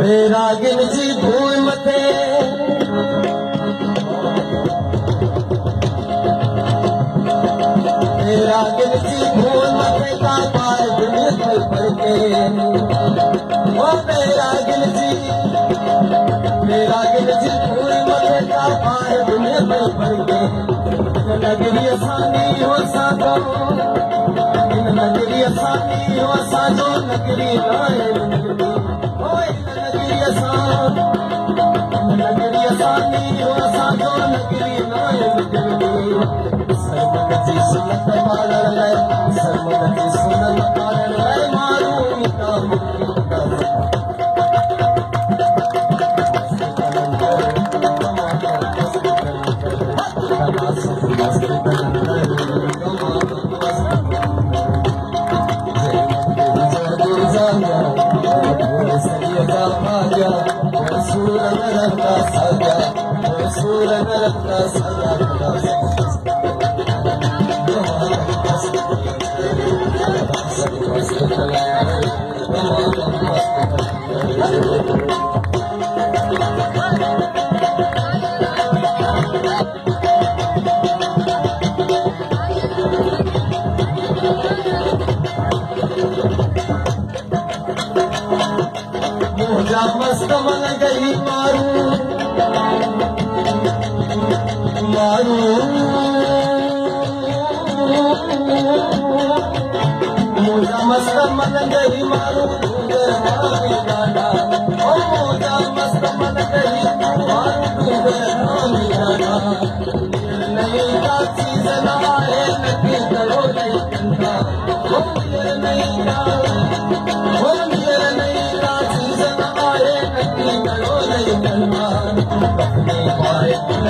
बैरागिन जी भूल मथे बैरागिन जी भूल मथे का पार दुनिया पर पड़के ओ बैरागिन जी भूल मथे का पार दुनिया पर पड़के नगरी असानी हो साधो नगरी असानी हो साधो नगरी लाए नगरी असानी हो साधो नगरी लाए सरमन जी सुनत मारण लाए सरमन जी सुनत मारण लाए मारू मस्त मन गई मारू मुझा मस्त मन गई मारू गाना ओ मुझा मस्त मन गई मारू गाना नहीं का चीज ना है नकी करो नहीं कंधा नहीं का नहीं का चीज ना है नकी करो नहीं कंधा अपने पाए ना